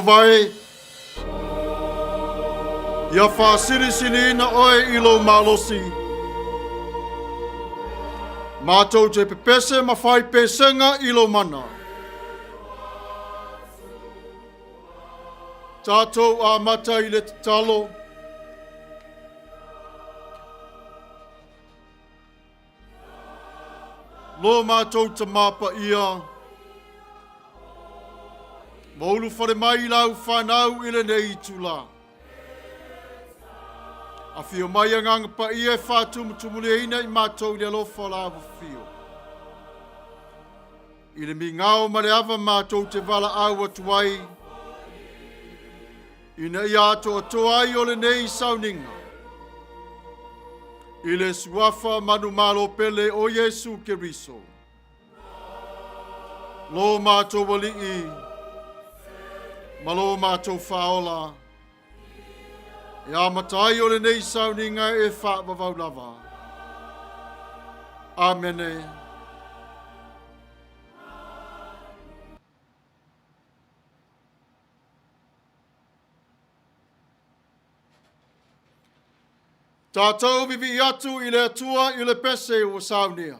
vai. Ia whasiri na oe ilo malosi. Mātou te pepese ma whai pesenga ilo mana. Tatou a mata i le talo. Lo mātou te mapa ia. Maulu whare mai lau whanau i le nei tula. A whio mai anganga pa ia e whātumutumule ina i mātou i alofa lawa whio. I le mi ngao ma le awa mātou te wala au atuai. Ina i ato atoai o le nei Sauniga. I le suafa manu malo pele o Yesu Keriso. Lo mātou wali i. Malo mātou whaola. E amatai o le nei Sauniga e whaapawau lava. Amene. Tatou vivi atu i le atua i le pese o Sauniga.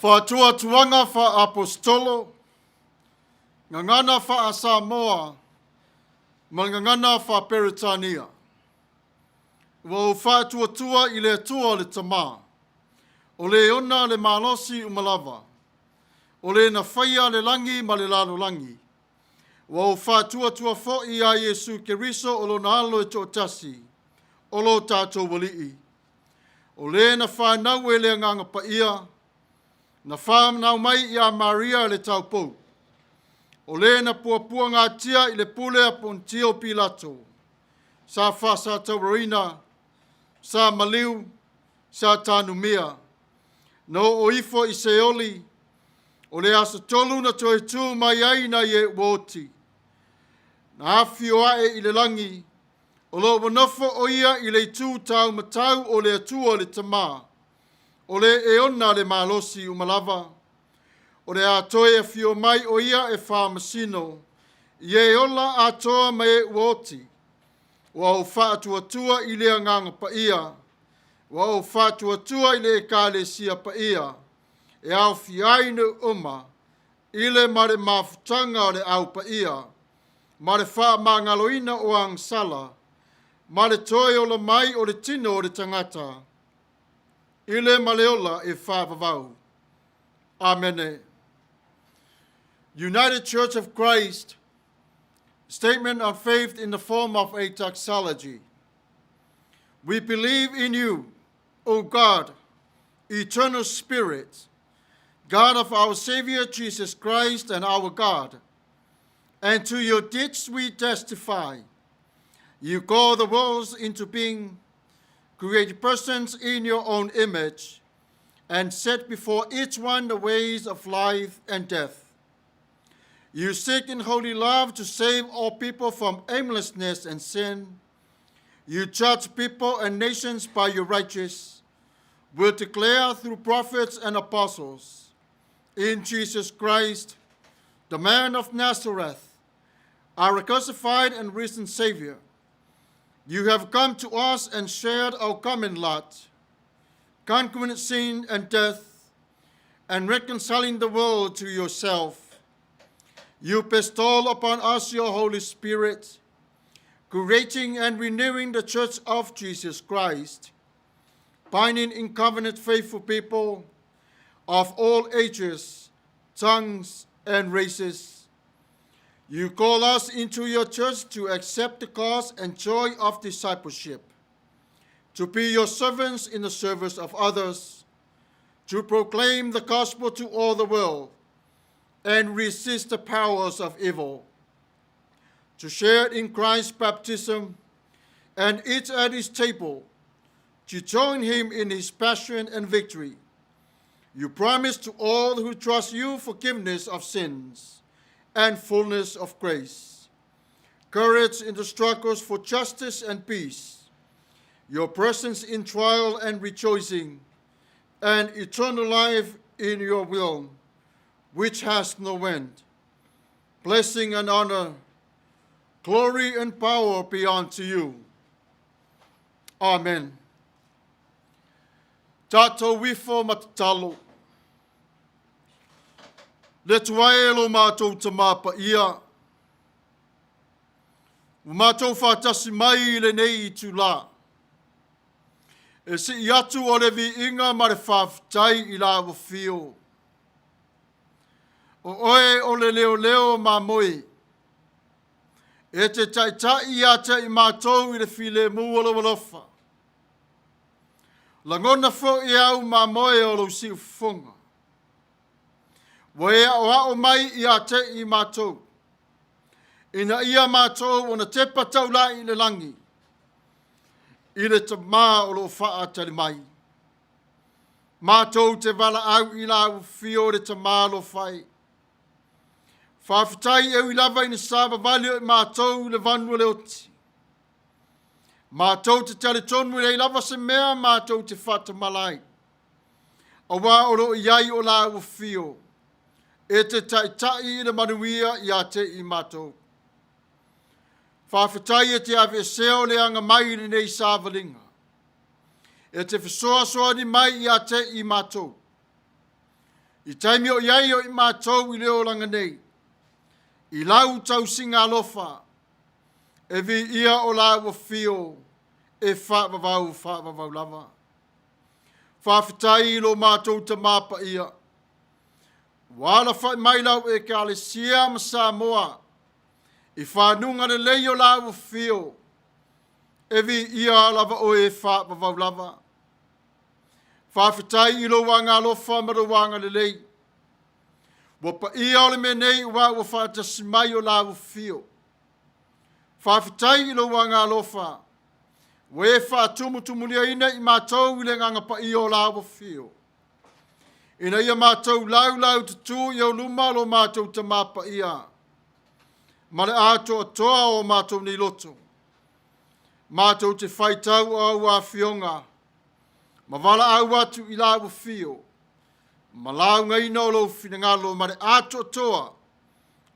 Whātua tuanga wha apostolo, ngangana wha Samoa, ma ngangana wha Peritania. Wa whātua tua i le tua le tamā, o le ona le malosi umalava, o le na whaia le langi ma le lalo langi. Wa whātua tua fo i a Yesu Keriso o lo na alo e tō tasi, o lo tātou walii. O le na whanau e le nganga pa ia, na whanau mai i a Maria le taupou. O le na puapua ngā tia i le pule a Pontio Pilato. Sa wha sa taurina, sa maliu, sa tanumia. No o ifo i seoli, o le asa tolu na toi tū mai aina i e woti. Na awhio ae i le langi, O lo wanofo o ia i le tū tau matau o le atua le tamā. O le e ona le malosi umalava. O le atoe a fio mai o ia e wha masino. I e ola atoa mai e uoti. Wa o wha atuatua i le anganga paia. Wa o wha atuatua i le ka le sia paia. E au fiai ne uma. I le mare mafutanga o le au paia. Mare wha mangaloina o ang sala. Mare toi o la mai o le tino o le tangata. Ile maleola e wha vavau. Amene. United Church of Christ, statement of faith in the form of a doxology. We believe in you, O God, eternal Spirit, God of our Savior Jesus Christ and our God, and to your deeds we testify. You call the worlds into being, create persons in your own image, and set before each one the ways of life and death. You seek in holy love to save all people from aimlessness and sin. You judge people and nations by your righteous, will declare through prophets and apostles, in Jesus Christ, the man of Nazareth, our crucified and risen Savior. You have come to us and shared our common lot, conquering sin and death, and reconciling the world to yourself. You bestow upon us your Holy Spirit, creating and renewing the Church of Jesus Christ, binding in covenant faithful people of all ages, tongues, and races. You call us into your church to accept the cause and joy of discipleship, to be your servants in the service of others, to proclaim the gospel to all the world, and resist the powers of evil, to share in Christ's baptism and eat at his table, to join him in his passion and victory. You promise to all who trust you forgiveness of sins and fullness of grace, courage in the struggles for justice and peace, your presence in trial and rejoicing, and eternal life in your will, which has no end. Blessing and honor, glory and power be unto you. Amen. Tatou wifo matatalo. Le tuae lo mātou tamapa ia. O mātou whātasi mai le nei I tu la. E si I atu o le vi inga ma le whāwhitai I la wafio. O oe o le leo leo ma moe. E te taitai ia te I mātou I le file mua walofa. Langona fo I au ma moe o lo si ufonga. Wae o ao mai I a te I mātou. Ina ia mātou o na te patau la I le langi. I le tamā o lo faa tali mai. Mātou te wala au I la ufio le tamā lo fai. Whawhitai e I lava I na sāba vali o mātou le vanua le oti. Mātou te tali tonu I lava se mea mātou te whata malai. A wā o lo iai o la ufio. E te taitai I le manuia I a te I mātou. Whawhitai e te awe seo le anga mai ni nei sāwalinga. E te whesoa soa ni mai I a te I mātou. I taimi o iai o I mātou I leo langa nei. I lau tau singa alofa. E vi ia o la wafio. E whaavavau lava. Whawhitai lo mātou ta māpa ia. Wala whai mai lau e ka le sia ma Samoa. I whanunga le leio la wafio. E vi ia lava o e whaavavau lava. Whawhitai lo wanga alofa ma wanga le lei. Wapa ia ole me nei ua ua whaatasi mai o la wafio. Whawhitai lo wanga alofa. We whaatumulia ina I mātou I le nganga pa I o la wafio. Ina ia mātou lau tutu I o luma lo mātou ta mapa ia. Ma le ato toa o mātou ni loto. Mātou te whaitau au a whionga. Ma wala au atu I la whio. Ma lau ngai no lo whinangalo ma re ato toa.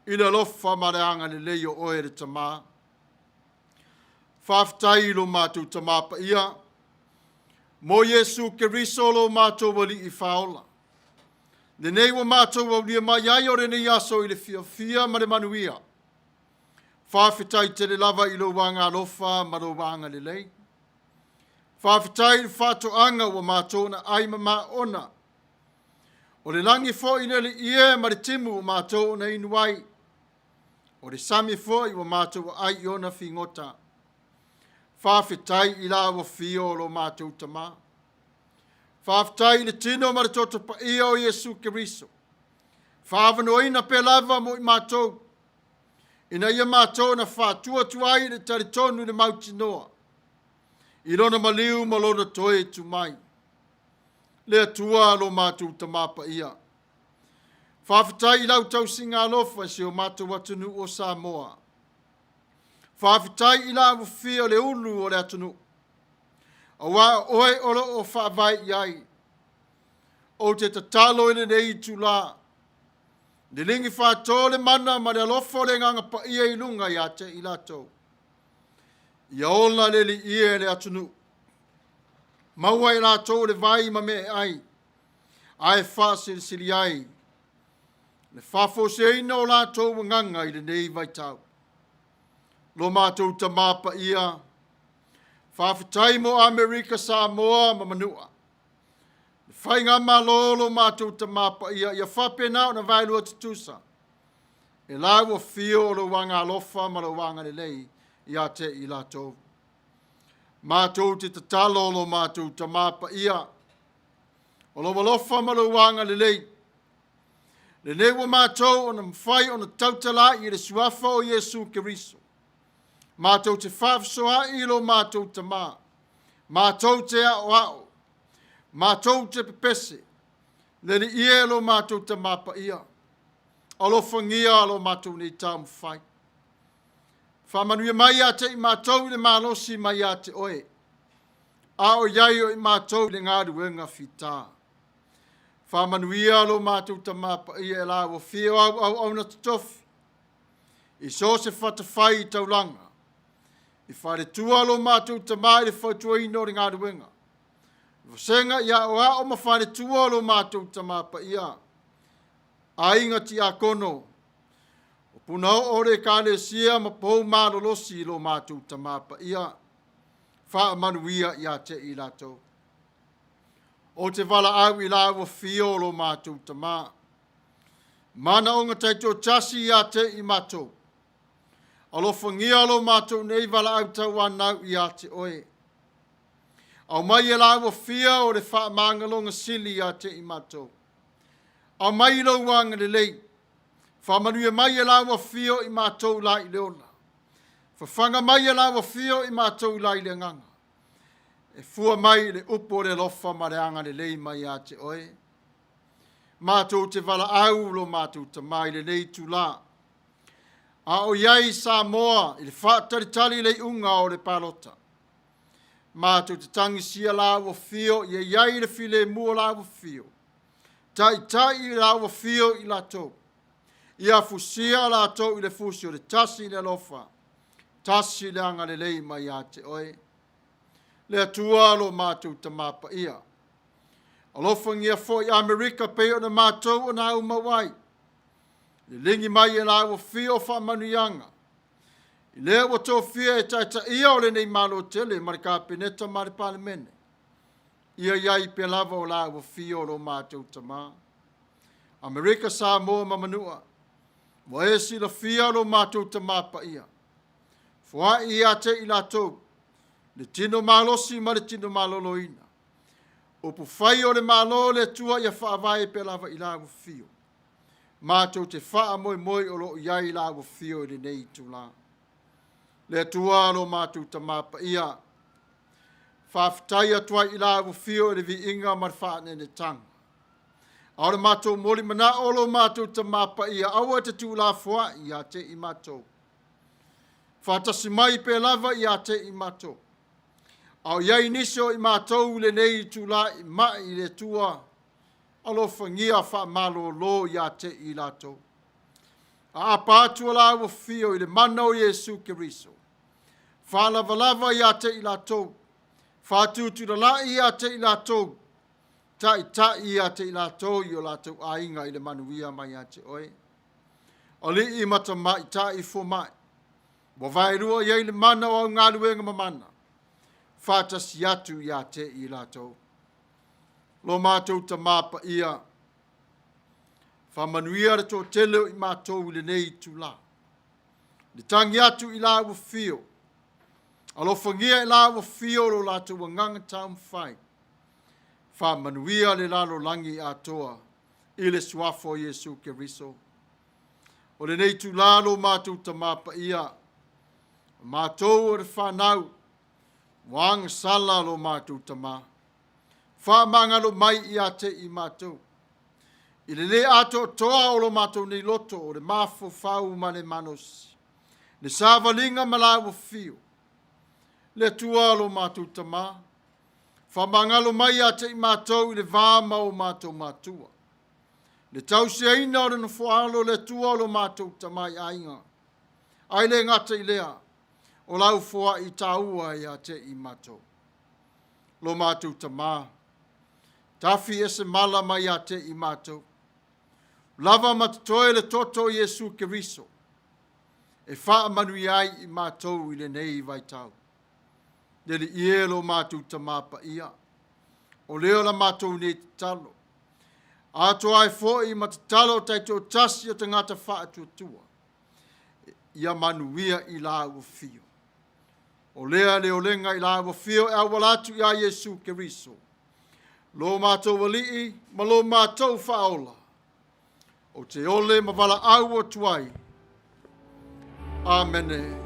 I le lofa ma re anga le leo oe re tamā. Whawhitai lo mātou tamā pa ia. Mo Yesu ke riso lo mātou wali I whaola. Le nei wa mātou wa lia mai ai o re nei aso I le fia ma re manuia. Whawhitai te le lava I lo wanga lofa ma lo wanga le lei. Whawhitai le whātoanga wa mātou na aima mā ona. O le langi fo I le ie ma le timu wa mātou na inuai. O le sami fo I wa mātou wa ai ona fingota. Whawhitai I la wa fio lo mātou tamā. Whawhitai le tino ma le toto pa ia o Yesu Keriso. Whawanoina pe lava mo I mātou. Ina ia mātou na whātua tuai le taritonu le mauti noa. I lona maliu ma lona toe tu mai. Le atua lo mātou tamā pa ia. Whawhitai I lau tau singa alofa si o mātou atunu o Samoa. Whawhitai I la whawhia le ulu o le atunu. A wā oe olo o whaavai iai. O te tatalo ina nei tu la. Le lingi whātō le mana ma le alofo le nganga pa ia I lunga ia te I latou. Ia ola le li ia le atunu. Maua I latou le vai ma me ai. Ai whāsiri siri ai. Le whafo se ina o latou nganga I le nei vai tau. Lo mātou tamā pa ia. Whawhitai mo Amerika Samoa ma Manua. Whai ngā malolo mātou tamā pa ia. Ia whapena o na vailua tutusa. E lau o fio o lo wanga alofa ma lo wanga le lei. Ia te I latou. Mātou te tatalo lo mātou tamā pa ia. O lo walofa ma lo wanga le lei. Le newa mātou o na mwhai o na tautala I le suafa o Yesu Keriso. Mātou te whawsoa I lo mātou tamā. Mātou te ao ao. Mātou te pepese. Le ni ia lo mātou tamā pa ia. Alo whangia lo mātou nei tā mwhai. Whamanuia mai a te I mātou le mālosi mai a te oe. A o iai o I mātou le ngāru wenga whitā. Whamanuia lo mātou tamā pa ia e la o whio au na tutofi. I so se whatawhai I taulanga. I whare tua lo mātou tamā I le whautua ino ri ngāru wenga. Vasenga ia o a o ma whare tua lo mātou tamā pa ia. A inga ti a kono. O puna o re kāle sia ma pou mārolosi lo mātou tamā pa ia. Wha manuia ia te I latou. O te wala au I la o fio lo mātou tamā. Mana o ngā taito tasi ia te I mātou. Alo whangia lo mātou nei wala au tau anau I a te oe. Au mai e la o fia o le wha mangalonga sili a te I mātou. Au mai lo wanga le lei. Whamanuia mai e la o fia I mātou la I leona. Whawhanga mai e la o fia I mātou la I le nganga. E fua mai le upo le lofa mareanga le lei mai a te oe. Mātou te wala au lo mātou ta mai le nei tu la. A o iai Samoa I le whaataritali le unga o le palota. Mātou te tangi sia la o fio I iai le file mua la o fio. Tai la o fio I latou. Ia fusia latou I le fusio le tasi le lofa. Tasi le anga le lei mai a te oe. Le atua lo mātou tamā pa ia. Alofangia fo I Amerika pe o na mātou o na au mawai. Le lingi mai e la o fio wha manuianga. I lea o tō fia e taita ia o le nei malo tele marika peneta mare palemene. Ia iai pe lava o la o fio lo mātou tamā. Amerika Samoa ma Manua. Mo e si la fia lo mātou tamā pa ia. Fua ia te I latou. Le tino malosi ma le tino maloloina. O pufai o le malo le tua ia whaavai pe lava I la o fio. Mātou te wha moi moi o lo iai la o fio I le nei tu la. Le tua lo mātou tamā pa ia. Whawhitai atua I la o fio I le vi inga ma whaane ne tanga. Aore mātou mori mana o lo mātou tamā pa ia. Aua te tu la fua ia te I mātou. Whatasi mai pe lava ia te I mātou. Au iai niso i mātou le nei tūla i mai le tua, alofa ngia wha malo lo ia te i lātou. A pātua la ua fio i le mana o Yesu Keriso. Wha lava ia te i lātou. Wha tūtuna la ia te i lātou. Ta ia te i lātou i o lātou ainga i le manuia mai a te oe. O li i mata mai ta i fo mai. Wa vai rua iei le mana o ngā luenga mamana. Wha tasi atu ia te i lātou. Lo mātou ta māpa ia. Wha manuia re tō teleo i mātou le nei tu la. Le tangi atu i la ua fio. Alofa ngia i la ua fio lo lātou wa nganga taum whai. Wha manuia le lalo langi Atua i le suafo Yesu Keriso. O le nei tu la lo mātou ta māpa ia. Mātou o le whanau. Wang sala lo mātou ta mā. Wha mangalo mai i a te i mātou. I le ato toa o lo mātou nei loto o le mafo whau mane manos. Le sāwalinga malawa fio. Le tua lo mātou tamā. Whamangalo mai a te i mātou i le vāma o mātou mātua. Le tausia ina o le nofo le tua lo mātou tamā i ainga. Ai le ngata i lea. O lau fua i taua i a te i mātou. Lo mātou tamā. Tafi ese mala mai a te i mātou. Lava matatoe le toto Yesu Keriso. E wha manuia i mātou i le nei vai tau. Le li ielo mātou tamapa ia. O leo la mātou nei talo. Atua e fo i matatalo taito tasi o tangata wha atuatua. Ia manuia i la ua fio. O lea le olenga i la ua fio e awalatu ia Yesu Keriso. Lo mātou walii, ma lo mātou whaola. O te ole ma wala au o tuai. Amene.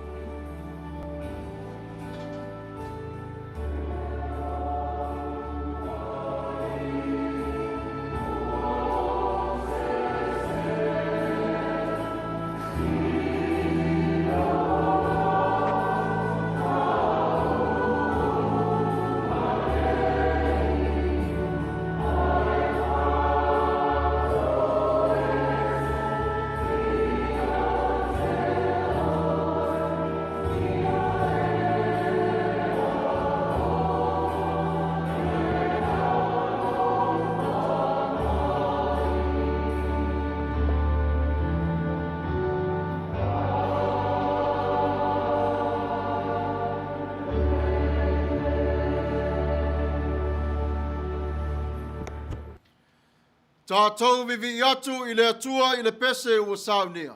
Tatou vivi atu i le atua i le pese ua Sauniga.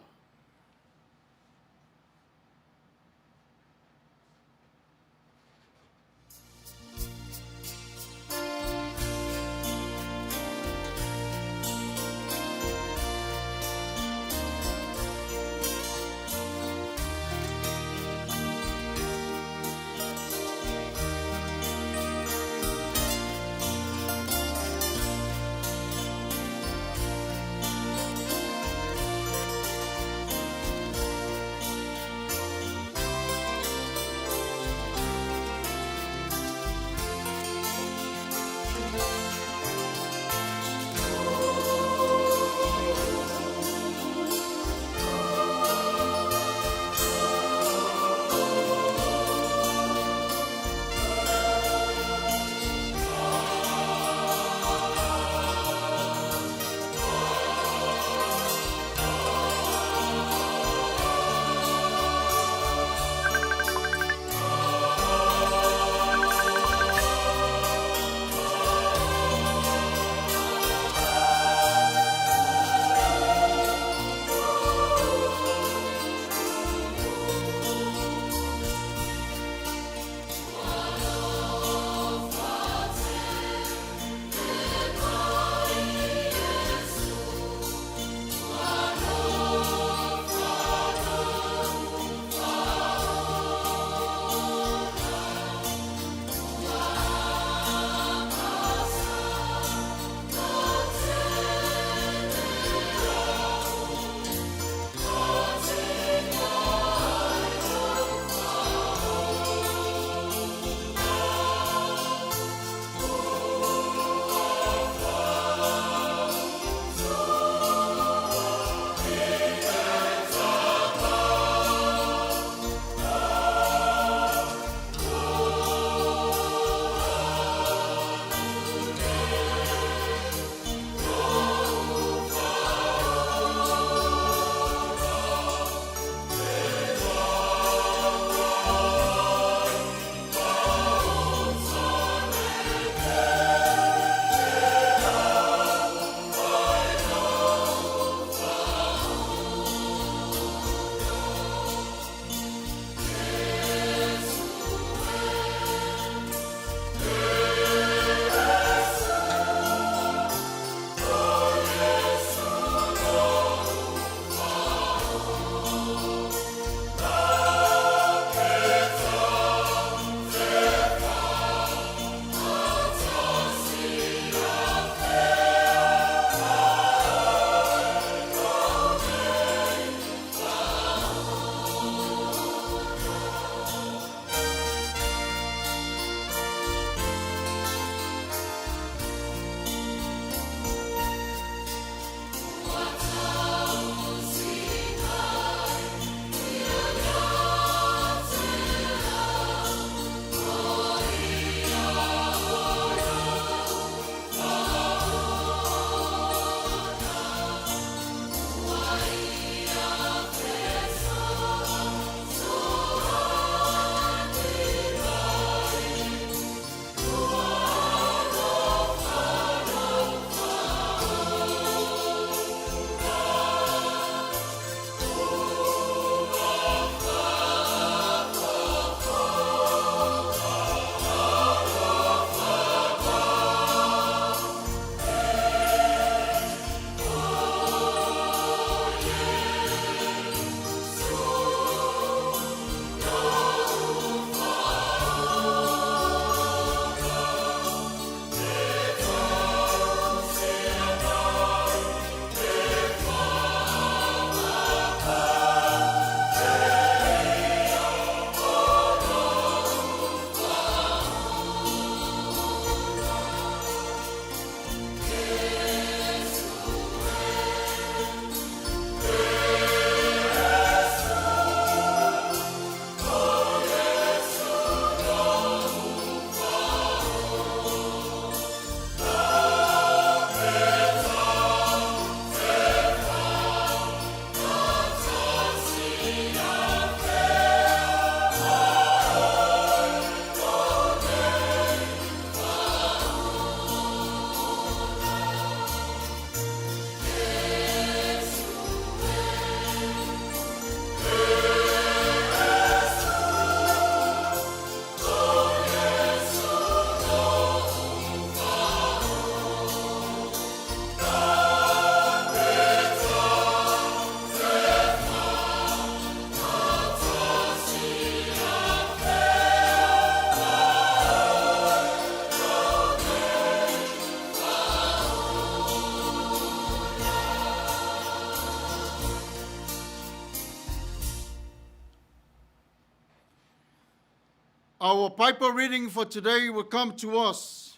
Our Bible reading for today will come to us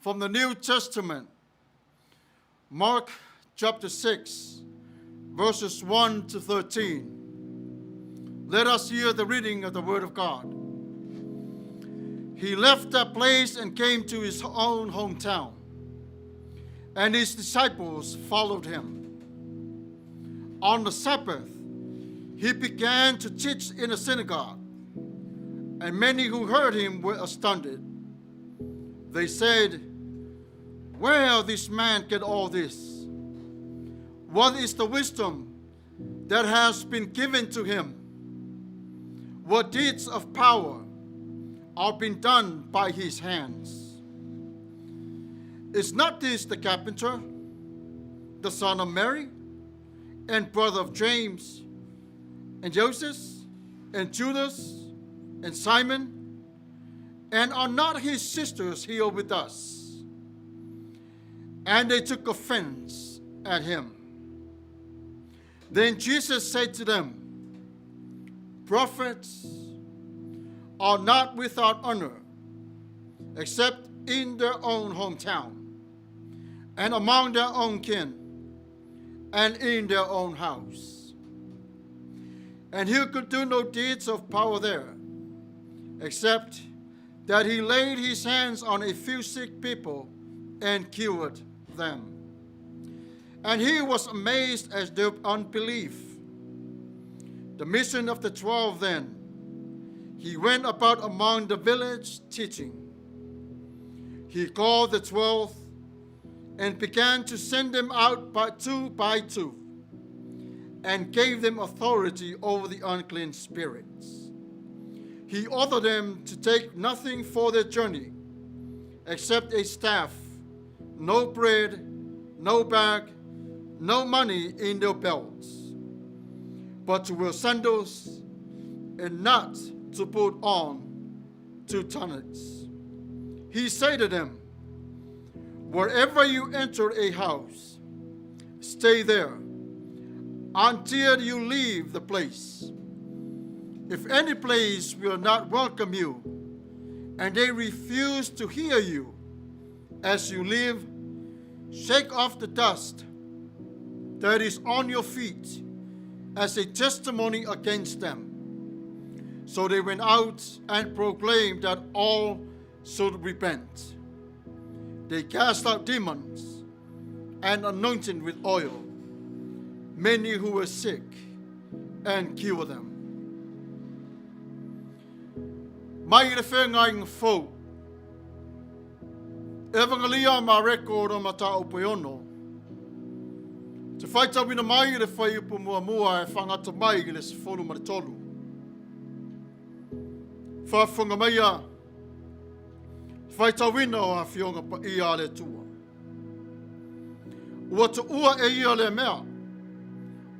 from the New Testament, Mark chapter 6, verses 1 to 13. Let us hear the reading of the Word of God. He left that place and came to his own hometown, and his disciples followed him. On the Sabbath, he began to teach in a synagogue, and many who heard him were astounded. They said, "Where this man get all this? What is the wisdom that has been given to him? What deeds of power are being done by his hands? Is not this the carpenter, the son of Mary, and brother of James, and Joseph, and Judas, and Simon? And are not his sisters here with us?" And they took offense at him. Then Jesus said to them, "Prophets are not without honor, except in their own hometown, and among their own kin, and in their own house." And he could do no deeds of power there, except that he laid his hands on a few sick people and cured them. And he was amazed at their unbelief. The mission of the 12 then. He went about among the village teaching. He called the 12 and began to send them out by two, and gave them authority over the unclean spirits. He ordered them to take nothing for their journey, except a staff, no bread, no bag, no money in their belts, but to wear sandals, and not to put on 2 tunics. He said to them, "Wherever you enter a house, stay there until you leave the place. If any place will not welcome you, and they refuse to hear you as you leave, shake off the dust that is on your feet as a testimony against them." So they went out and proclaimed that all should repent. They cast out demons and anointed with oil many who were sick, and cured them. Mai le whengai ngafou. Evangelia ma record o Tapua'i ono. Te whaita wina mai le whai upu mua mua e whangata mai le sifonu maritolu. Whawhunga maia. Whaita wina o a whionga pa ia le tua. Ua te ua e ia le mea.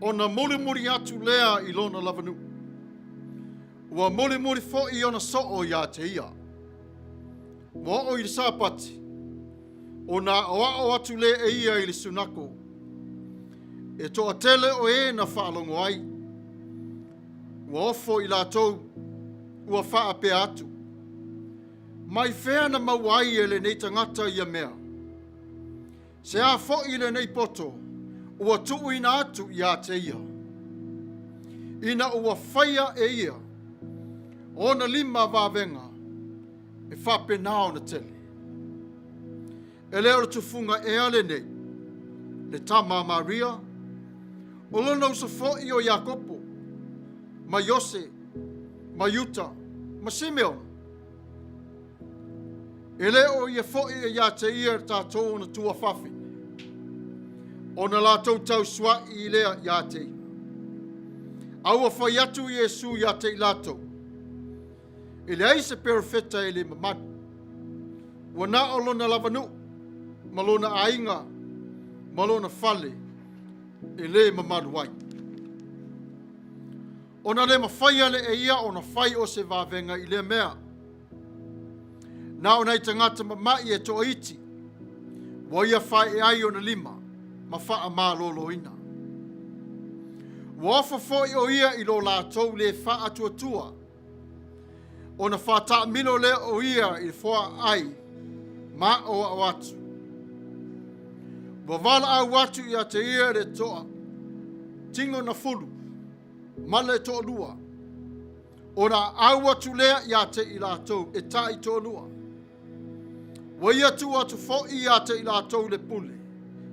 O na muri atu lea I lona lavanu. Ua muri fo I ona so'o ia te ia. Mo o I le sapati. O na o atu le e ia I le sunako. E toa tele o e na whaalongo ai. Ua ofo I lātou. Ua wha pe atu. Mai whea na mawai e le nei tangata ia mea. Se a fo I le nei poto. Ua tuu ina atu ia te ia. Ina ua whaia e ia. Ona 5 wawenga. E whape nao na tele. E leo tufunga e ale nei. Le tama Maria. O lona usafoi o Iakopo. Ma Yose. Ma Yuta. Ma Simeon. E leo ia foi e ia te ia Tatou na tua whafi. O na lātou tau swa I lea ia te. Aua whai atu Iesu ia te lātou. I le aise perfeta I le mamadu. Ua na o lona lavanu. Malona ainga. Malona fale. I le mamadu wai. O na le mawhai ale e ia o na whai o se wawenga I le mea. Na o nei tangata mamai e toa iti. Wa ia whai e ai o na 5. Ma wha ma lolo ina. Wa fo o ia I lo lātou le wha atua. O na whata mino le o ia I whoa ai. Ma o awatu. Wavala au watu ia te ia re toa. Tingo na fulu. Male to lua. O na au watu lea ia te I lātou. E tai to lua. Wa ia tu atu fo ia te I lātou le pule.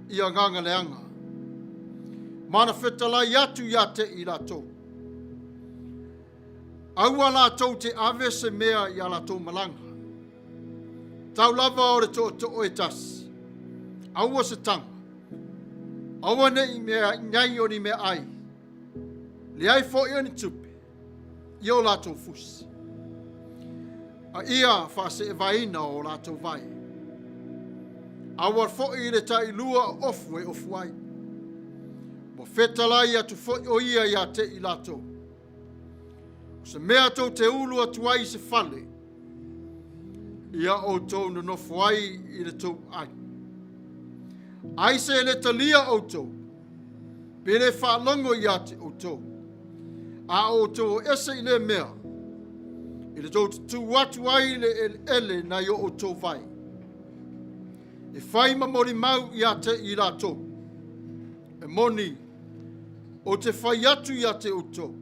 Ia nganga leanga. Mana whetalai atu ia te I lātou. Aua lātou te ave se mea ia lātou malanga. Tau lava o re to o e tasi. Aua se tanga. Aua nei mea ngai o ni mea ai. Le ai fo ia ni tupe. Io lātou fusi. A ia wha se e vaina o lātou vai. Aua fo I le tai lua ofu e ofu ai. Mo whetalai atu fo o ia te I lātou. Se mea tau te ulu atu ai se whale. Ia o tau no nofo ai I le tau ai. Ai se le talia o tau. Pere whaalongo ia te o tau. A o tau ese I le mea. I le tau tu watu ai le ele na I o tau vai. E whai mamori mau ia te I la tau. E moni. O te whai atu ia te o tau.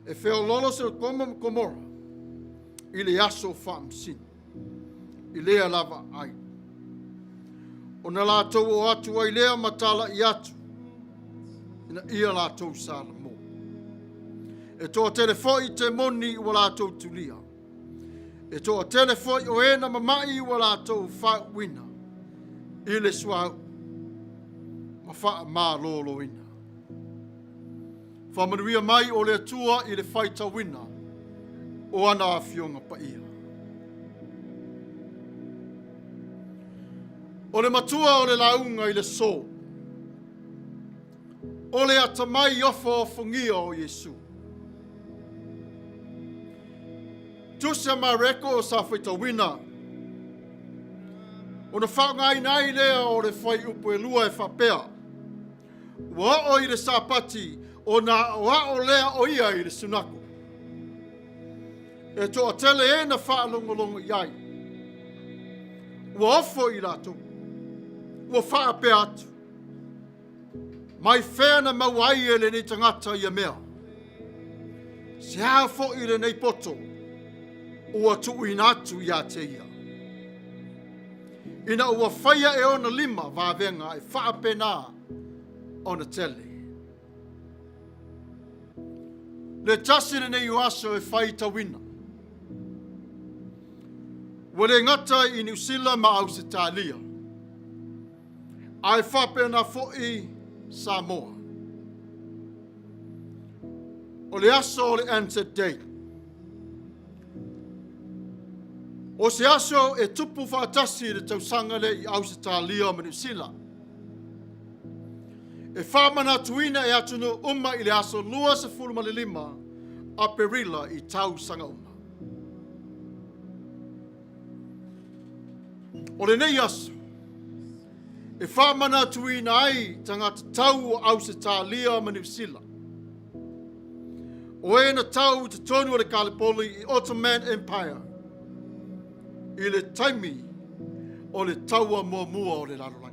E wheo lolo se komora. I le aso whaamsin. I lea lava ai. O na lātou o atu ai lea matala I atu. Ina ia lātou sāla mō. E toa telefoi te moni ua lātou tulia. E toa telefoi o ena mamai ua lātou whauina. I le suau. Ma wha mā lolo ina. Manuia mai o le atua I le whaita wina o ana a fionga Paia. O le matua o le launga I le so. O le atamai ofo o fungia o Yesu. Tusia mareko o sa whaita wina. O na whaungai nai lea o le whai upo e lua e whapea. Wa o I le sapati o na wa o lea o ia I le sunako. E toa tele e na whaalongolongo iai. Ua ofo I lato. Ua whaape atu. Mai whea na mauai e le nei tangata I a mea. Se hao fo I le nei poto. Ua tu ina atu ia te ia. Ina ua whaia e ona lima vāvenga e whaape nā ona tele. Le tasine nei uaso e whaita wina. Wale ngata I New Zealand ma au se tālia. Ai whape na fo'i Samoa. O le aso o le answer date. O se aso e tupu whaatasi le tausanga le I au se tālia ma New Zealand. E whamana tuina e atunu uma I le aso lua se fulma le lima a perila I tau sanga uma. O le nei aso, e whamana tuina ai tangata tau o au se tālia ma New Zealand. O e na tau te tonu o le Kalipoli I Ottoman Empire. I le taimi o le taua mua o le larolangi.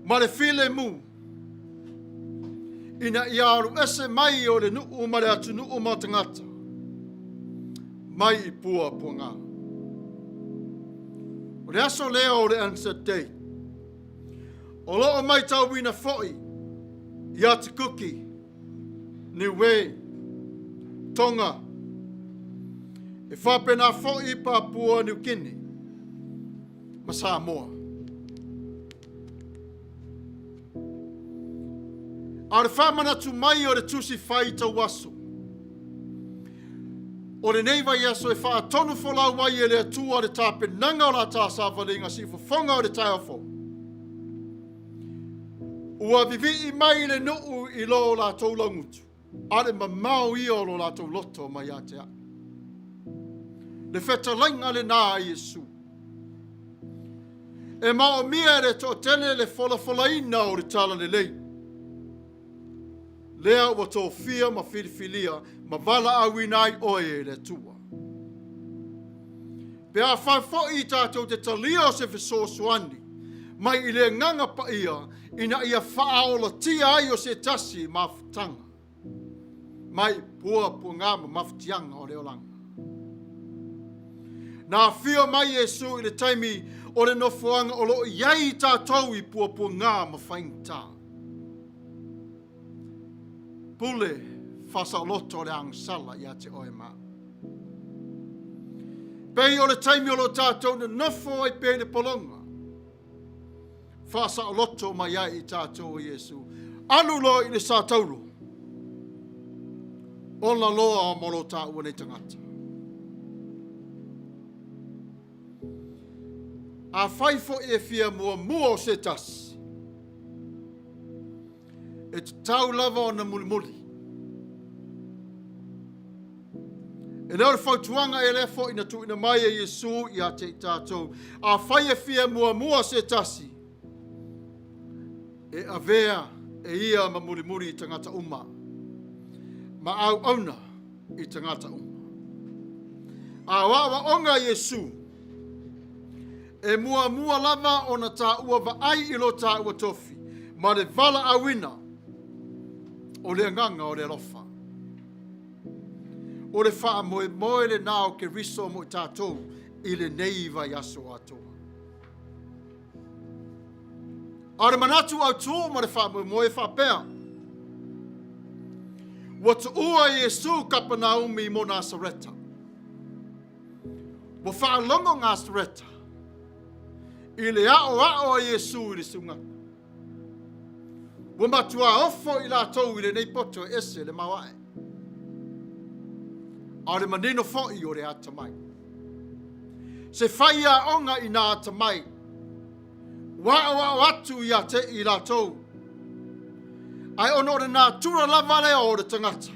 Ma le file mu, ina iaru ese mai o le nuu ma le atu nuu ma tangata. Mai I pua ngā. O le aso leo o le answer date. O loo mai tau wina fo'i, ia te kuki, Niue, Tonga, e whapena fo'i Papua New Guinea, ma Samoa. A le whamana tu mai o le tusi whai tau waso. O le neiva ia so e wha tonu wholau wai e le atua le tāpe nanga o la tā sāwharinga si whafonga o le tai awho. Ua vivi I mai le nuu I lo la tau langutu. A le mamau I o lo la tau loto mai a te a. Le wheta lainga le nā a Yesu. E mao mia le to tele le fola ina o le tala le lei. Lea ua tō fia ma whiriwhilia ma vala awinai oe le tua. Pea whawhoi I tātou te talia o se whesosuani, mai I le nganga paia, ina ia whaaola tia ai o se tasi mafutanga. Mai pua ngā mafutianga o leolanga. Nā whio mai Yesu I le taimi o le nofuanga o lo iai tātou I pua ngā mawhaingta. Pule whasa loto le angsala ia te oe maa. Pei o le taimi o lo tātou na nofo ai pei le polonga. Whasa loto mai ai I tātou o Yesu. Anu lo I le sātauro. Ona loa o molo tā ua nei tangata. A whaifo e fia mua o se tasi. E te tau lava o na mulimuli. E leo le whautuanga e lefo ina tu ina mai e Yesu I a te tātou. A whai e fia mua se tasi. E avea e ia ma mulimuli I tangata uma. Ma au auna I tangata uma. A wawa onga Yesu. E mua lava o na tā ua vaai I lo tā ua tofi. Ma le vala awina o le nganga o le lofa. O le wha moe le nao ke riso mo I tātou I le neiva yaso atoa. A le manatu au tō ma le wha moe wha pēa. Wa tu ua Yesu Kapernaumi mo Nasareta. Wa wha longo Nasareta. I le ao Yesu I le sunga. Wa matua ofo I la tau I le nei poto ese le mawae. A le manino fo'i o le atamai. Se whaia onga I nā atamai. Wa atu I a te I la tau. Ai ono re nā tura lava lea o le tangata.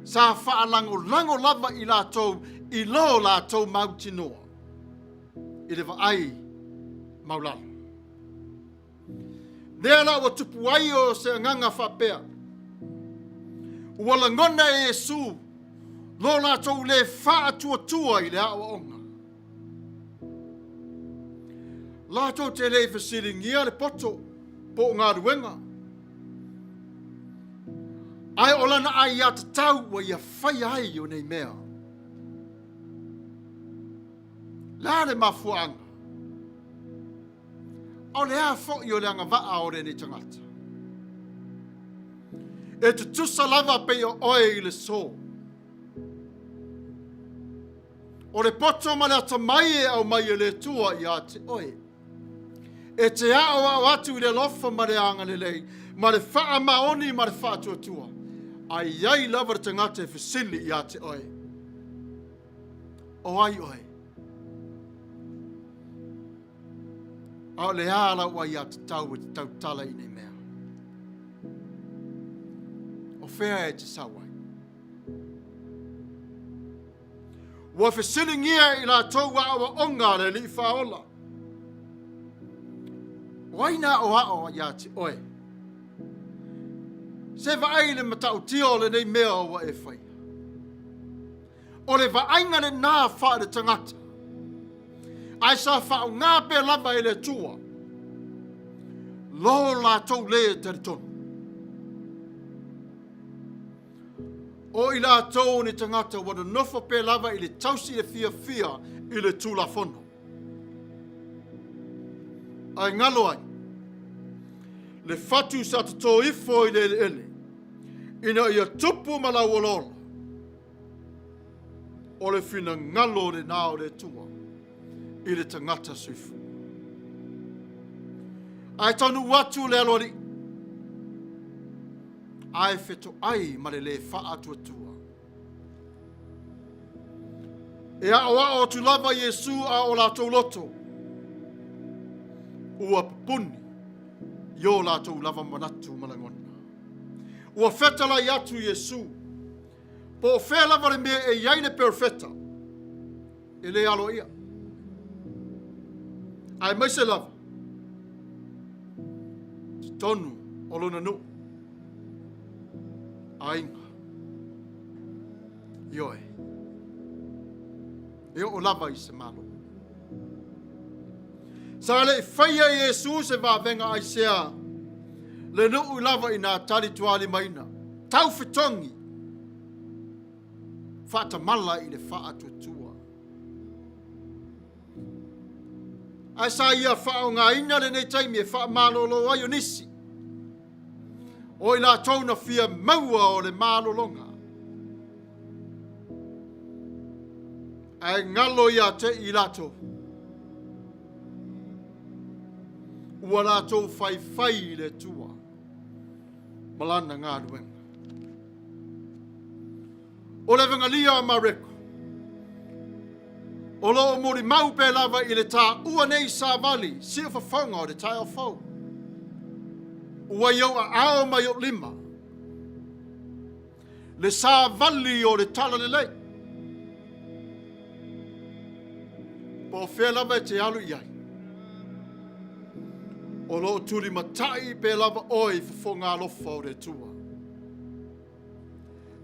Sa whaalango lava I la tau I lo la tau mautinoa. I le vaai maulala. Lea la wa Tapua'i o se nganga whapea. Ua langona e Yesu lo la tau le wha tua I le awa onga. La tau te le whasiringia le poto po ngā ruenga. Ai olana ai a te tau wa ia whai ai o nei mea. La le mafuanga. O le a fo'i o le anga waa o le ni tangata. E te tusa lava pe o oe I le so. O le poto ma le ata mai e au mai e le tua I a te oe. E te ao au atu I le lofa ma le anga le lei. Ma le wha maoni ma le wha tua. Ai iai lava le tangata e whisili I a te oe. O ai oe. Au le ala wa I a te tau e te tau tala I nei mea. O whea e te sawai. Wa whesilingia I la tau wa awa onga le li whaola. Waina o hao I a te oe. Se vaai le matau tio le nei mea o wa e whai. O le vaainga le nā wha le tangata. Ai sa whao ngā pe lava I le tua. Lo la tau le te tonu. O I la tau ni tangata wada nofo pe lava I le tausi e fia I le tula fono. Ai ngalo ai. Le fatu sa te tō ifo I le ele. Ina ia tupu malawolola. O le fina ngalo le nao le tua. I le tangata suifu. Ai tonu watu le alori. Ai feto ai ma le wha atua tua. E a o tu lava Yesu a o la tau loto. Ua pupuni. Yo la tau lava manatu malangona. Ua fetala I atu Yesu. Po fe lava le mea e iaine perfeta. E le alo ia. Ai mai se lava. Tonu o lona nu. Ainga. Ioe. E o lava I se malo. Sa le whaia Iesu se wawenga ai sea. Le nuu lava I nā tali tuali maina. Tau whitongi. Whata mala I le wha tua. Ai sa ia wha ngā ina le nei taimi e wha malolo ai o nisi. O I la tauna fia maua o le malolonga. Ai ngalo ia te I lato. Ua lato whai le tua. Malana ngā ruenga. O le vengalia mareko. O lo mori mau pe lava I le tā ua nei sa vali. Si o whawhanga o le tai o whau. Ua iau a ao mai o lima. Le sa vali o le tala le lei. Po whea lava e te alu iai. O lo turi matai pe lava oi fo ngā lofa o le tua.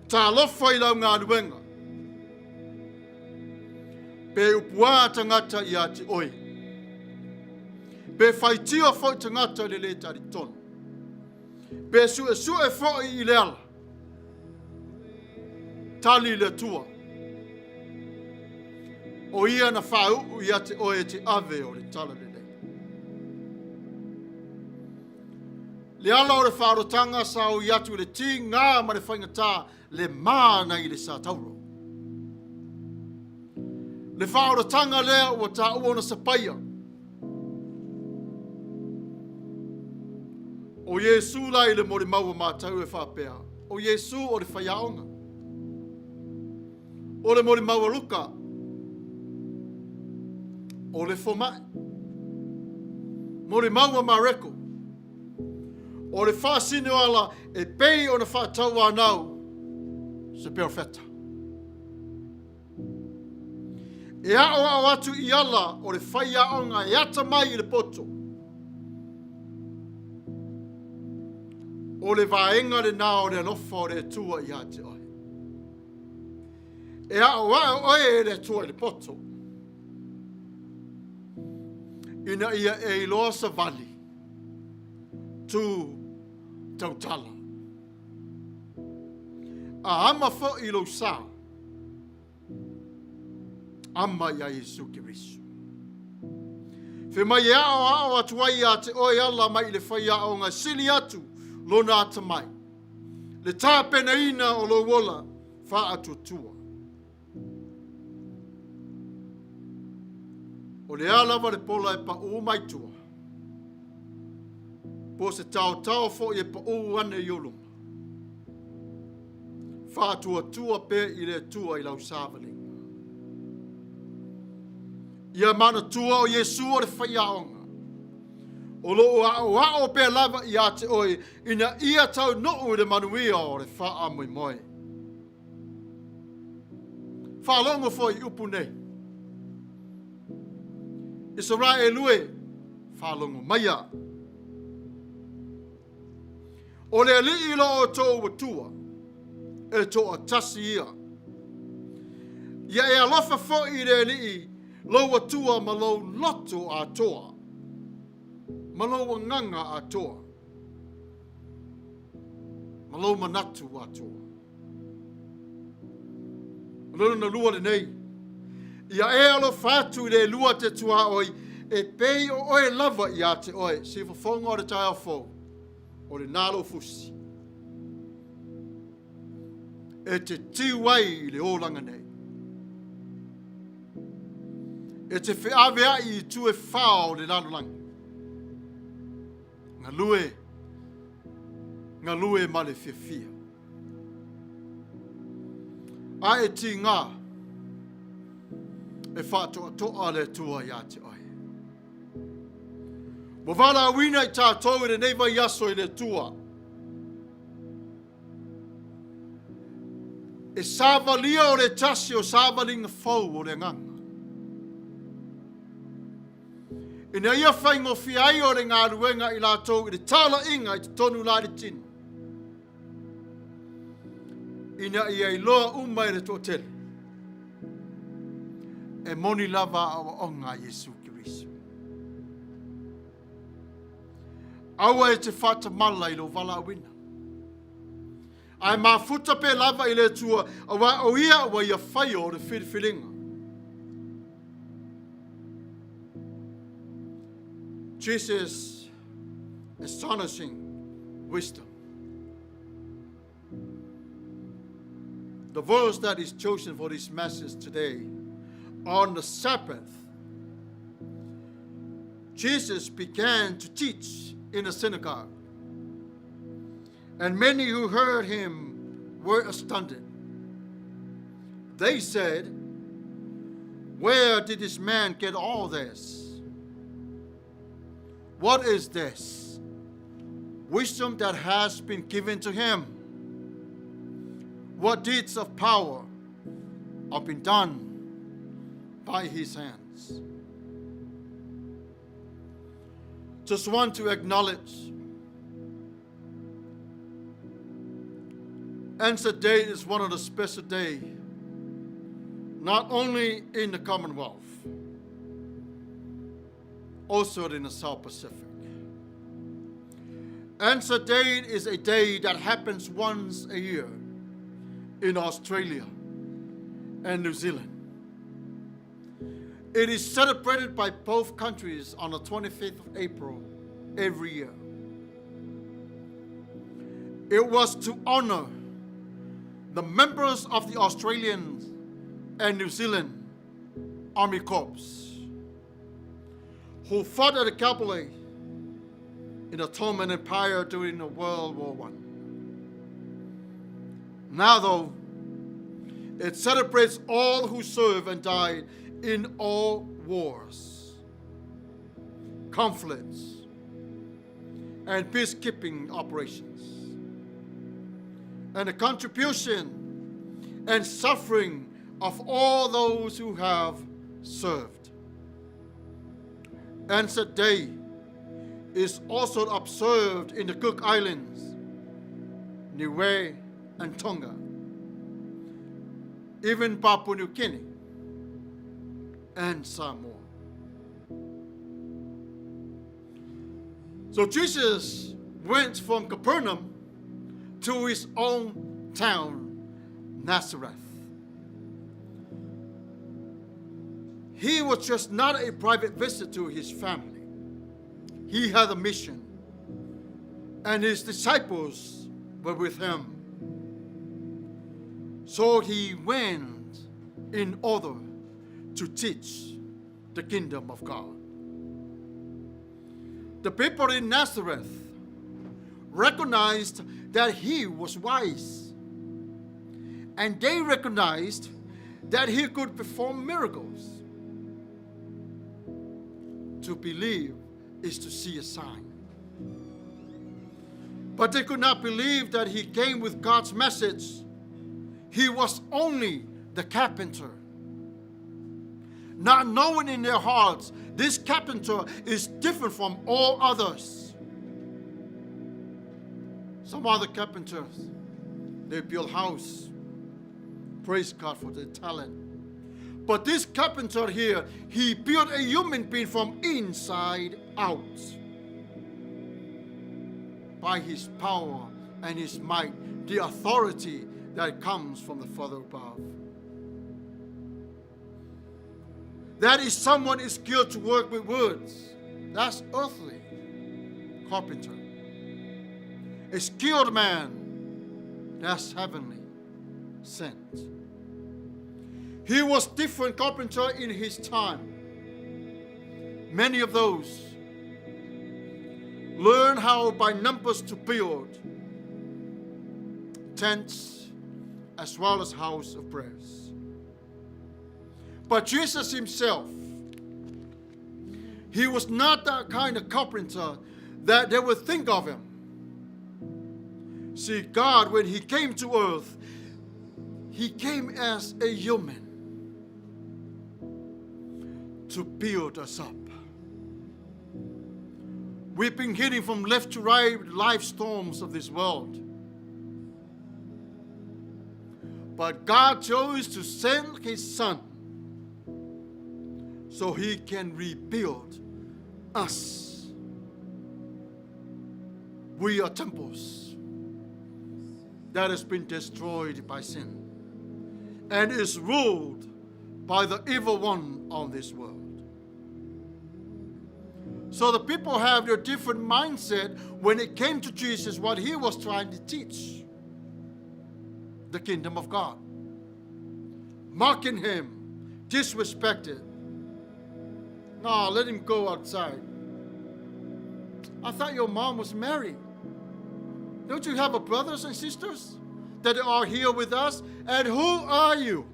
Tā lofa I lau ngā nuenga. Pe upua tangata I ati oi. Pe whaitia fo tangata le le tari tonu. Pe su e fo I le ala. Tali le tua. O ia na whau I ati oi te ave o le tala le le. Le ala o le whaarotanga sa o I atu le ti ngā ma le whaingatā le māna I le sa tauro. Le whaarotanga lea ua tā uona sa Paia. O Iesu lai le mori maua mātau e whapea. O Iesu o le whaiaonga. O le mori maua luka. O le whomai. Mori maua mareko. O le whaasine ala e pei o na whaatau anau. Se perfetta. E ao atu I ala o le whaiaonga e ata mai I le poto. O le vaenga le nā o le alofa o le tua I ate oi. E ao oe le tua I le poto. Ina ia e iloa sa vali. Tu tautala. A ama fo I lo sa. Ama ia Iesu Kirisu. Fe mai ao atuai ate oi ala mai le whaiaonga sili atu. Lona ata mai. Le tā pena ina o lo wola wha atu tua. O le alawa le pola e pa u mai tua. Po se tau fo I e pa u ane I oluma. Wha tua pe I le tua I lau sāwalinga. Ia mana tua o Iesu o le whaiaonga. O lo o pe lava I ate oi ina ia tau no le Manuia o le wha moi moi. Wha longo fo I upu nei. Isa ra e lue wha longo maia. O le alii ilo o tō watua e tō a tasi ia. Ia e alofa fo I le alii lo watua ma lo lotu a toa. Malo nganga Atua. Malo manatu Atua. Malo na lua le nei. Ia e alo fatu le lua te tua oi. E pei o oe lava I ate oi. Si whafonga o le tai fo. O le nalo fusi. E te tiwai le olanga nei. E te whiawea I tue whao le nalo langa. Ngā lue ma le whiawhia. A e ti ngā. E whātoa le tua I ate oi. Mo wala wina I tātou I le neiva yaso I le tua. E sāwalia o le tasi o sāwalinga fau o le nganga. Ina ia whaingo whiai o le ngā ruenga I lātou I le tala inga I te tonu la le tinu. ina ia iloa umai le tōtele. E moni lava awa onga Yesu Kirisu. Awa e te whata mala i lo wala awina. Ai mafuta pe lava i le tua awa o ia awa ia whai o le whiriwhiringa. Jesus' astonishing wisdom. The verse that is chosen for this message today, on the Sabbath, Jesus began to teach in a synagogue, and many who heard him were astounded. They said, "Where did this man get all this? What is this wisdom that has been given to him? What deeds of power have been done by his hands?" Just want to acknowledge Answer Day is one of the special days, not only in the Commonwealth, also in the South Pacific. Answer Day is a day that happens once a year in Australia and New Zealand. It is celebrated by both countries on the 25th of April every year. It was to honor the members of the Australian and New Zealand Army Corps who fought at Gallipoli in the Ottoman Empire during the World War I. Now, though, it celebrates all who served and died in all wars, conflicts, and peacekeeping operations, and the contribution and suffering of all those who have served. Answer Day is also observed in the Cook Islands, Niue, and Tonga, even Papua New Guinea and Samoa. So Jesus went from Capernaum to his own town, Nazareth. He was just not a private visit to his family. He had a mission, and his disciples were with him. So he went in order to teach the kingdom of God. The people in Nazareth recognized that he was wise, and they recognized that he could perform miracles. To believe is to see a sign. But they could not believe that he came with God's message. He was only the carpenter. Not knowing in their hearts, this carpenter is different from all others. Some other carpenters, they build house. Praise God for their talent. But this carpenter here, he built a human being from inside out. By his power and his might, the authority that comes from the Father above. That is someone is skilled to work with words. That's earthly carpenter. A skilled man, that's heavenly sent. He was different carpenter in his time. Many of those learn how by numbers to build tents as well as house of prayers. But Jesus himself, he was not that kind of carpenter that they would think of him. See, God, when he came to earth, he came as a human to build us up. We've been hitting from left to right life storms of this world. But God chose to send his Son so he can rebuild us. We are temples that has been destroyed by sin and is ruled by the evil one on this world. So the people have their different mindset when it came to Jesus, what he was trying to teach. The kingdom of God. Mocking him, disrespected. No, let him go outside. I thought your mom was married. Don't you have a brothers and sisters that are here with us? And who are you?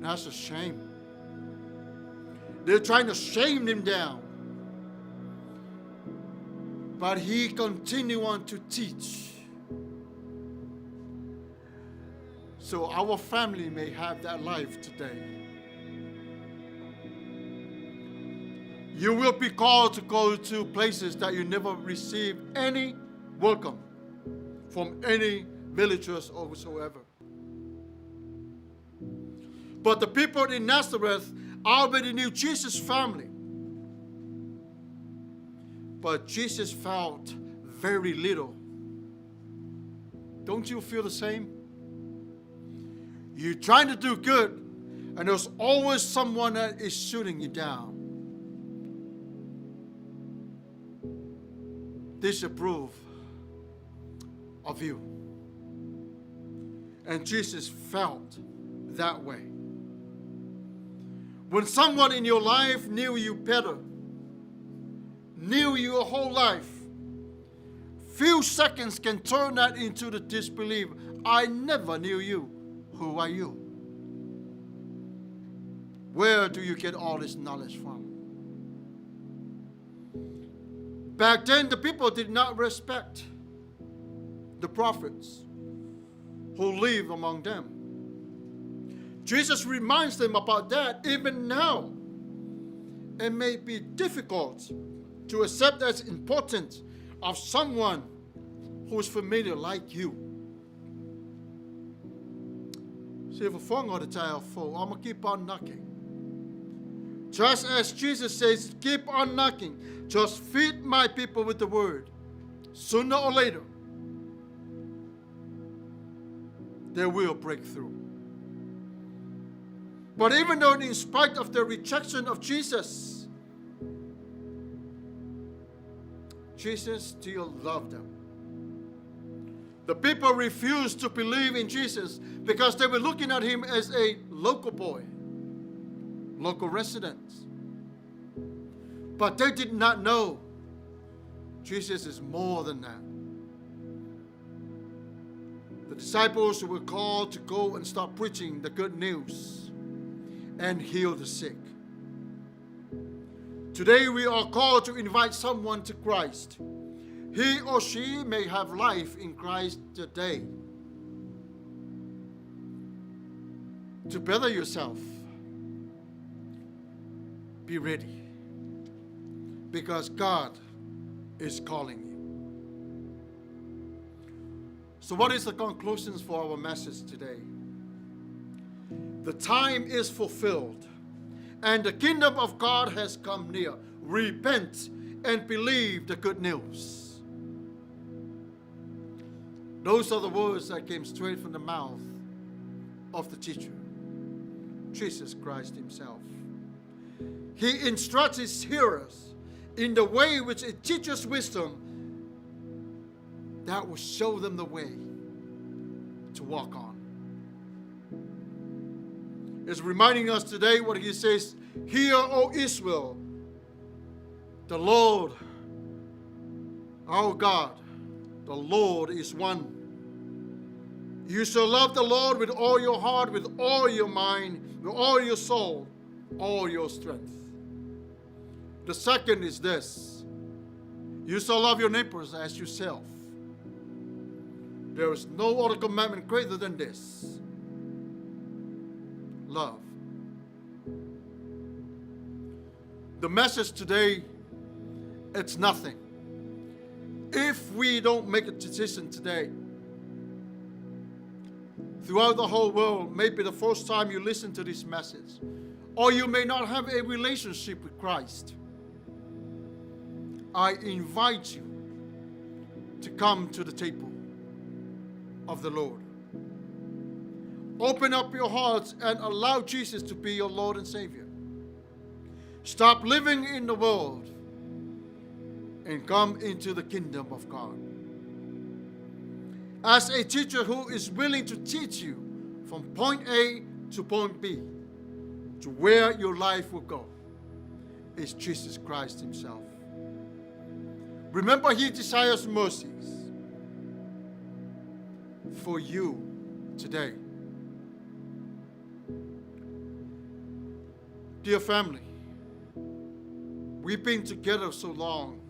That's a shame. They're trying to shame him down. But he continued on to teach. So our family may have that life today. You will be called to go to places that you never received any welcome from any villagers or whatsoever. But the people in Nazareth already knew Jesus' family. But Jesus felt very little. Don't you feel the same? You're trying to do good, and there's always someone that is shooting you down. Disapprove of you. And Jesus felt that way. When someone in your life knew you better, knew you your whole life, few seconds can turn that into the disbelief. I never knew you. Who are you? Where do you get all this knowledge from? Back then, the people did not respect the prophets who live among them. Jesus reminds them about that even now. It may be difficult to accept as important of someone who is familiar like you. See, if I'm going to keep on knocking. Just as Jesus says, keep on knocking. Just feed my people with the word. Sooner or later, they will break through. But even though in spite of the rejection of Jesus, Jesus still loved them. The people refused to believe in Jesus because they were looking at him as a local boy, local resident. But they did not know Jesus is more than that. The disciples were called to go and start preaching the good news and heal the sick. Today we are called to invite someone to Christ. He or she may have life in Christ today. To better yourself, be ready, because God is calling you. So what is the conclusions for our message today? The time is fulfilled, and the kingdom of God has come near. Repent and believe the good news. Those are the words that came straight from the mouth of the teacher, Jesus Christ himself. He instructs his hearers in the way which it teaches wisdom that will show them the way to walk on. It's reminding us today what he says, hear, O Israel, the Lord, our God, the Lord is one. You shall love the Lord with all your heart, with all your mind, with all your soul, all your strength. The second is this: you shall love your neighbors as yourself. There is no other commandment greater than this. Love. The message today, it's nothing. If we don't make a decision today, throughout the whole world, maybe the first time you listen to this message, or you may not have a relationship with Christ, I invite you to come to the table of the Lord. Open up your hearts and allow Jesus to be your Lord and Savior. Stop living in the world and come into the kingdom of God. As a teacher who is willing to teach you from point A to point B, to where your life will go, is Jesus Christ himself. Remember, he desires mercies for you today. Dear family, we've been together so long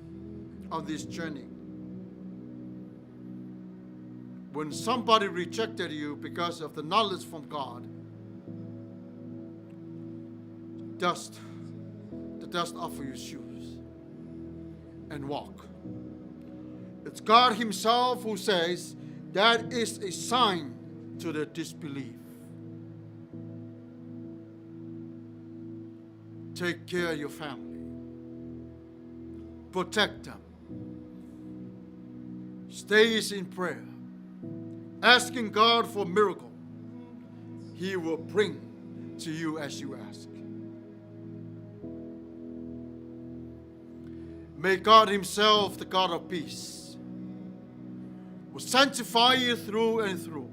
on this journey. When somebody rejected you because of the knowledge from God, the dust off of your shoes and walk. It's God himself who says that is a sign to the disbelief. Take care of your family. Protect them. Stay in prayer. Asking God for a miracle. He will bring to you as you ask. May God himself, the God of peace, will sanctify you through and through.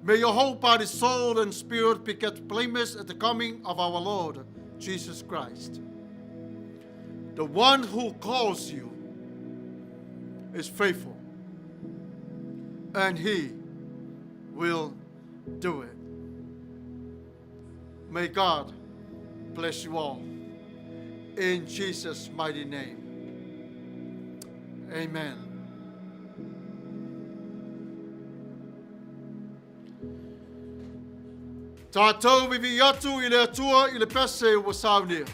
May your whole body, soul, and spirit be kept blameless at the coming of our Lord Jesus Christ. The one who calls you is faithful, and he will do it. May God bless you all. In Jesus' mighty name. Amen. Tatou vivi atu I le atua I le pese wa Sauniga.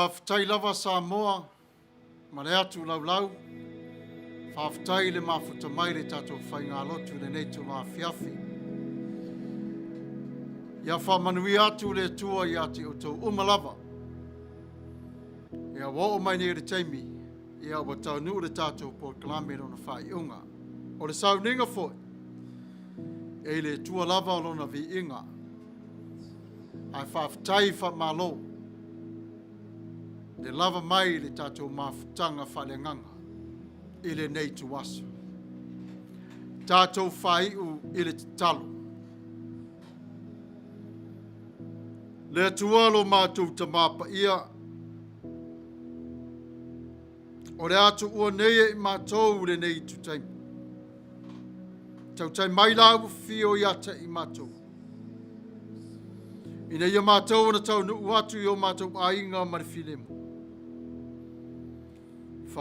whawhitai lava Samoa, ma le atu laulau, whawhitai le mafuta mai le tatou whai ngā lotu le nei tu ngā whiawhi. Ia Manuia atu le tua i ati o tau umalava. Ia wa o mai nei le teimi, ia wa tau nuu le tatou po kalamero na whai unga. O le Sauniga foi, e le tua lava o lona vi inga. Ai whawhitai malo, le lava mai le tatou mafutanga whalenganga, i le nei tu aso. Tatou whai u i le talo. Le tualo mātou tamapa ia. O le atu ua nei e mātou le nei tu taim. Tau taim mai lau fio iata i mātou. Ina ia mātou na tau nu atu i o mātou ainga marifilemu.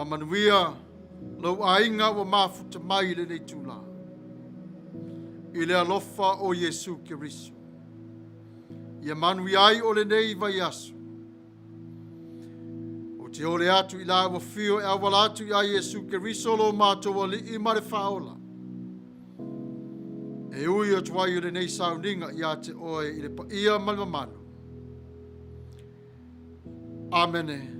Manuia lau ainga wa mafuta mai le nei tula. I le alofa o Yesu Kiriso. Ia Manuia ai o le nei vai asu. O te ole atu i la wa fio e awala atu i a Yesu Kiriso lo mātou li i mare whaola. E ui o tuai o le nei Sauniga i a te oe i le Paia malmamano. Amene.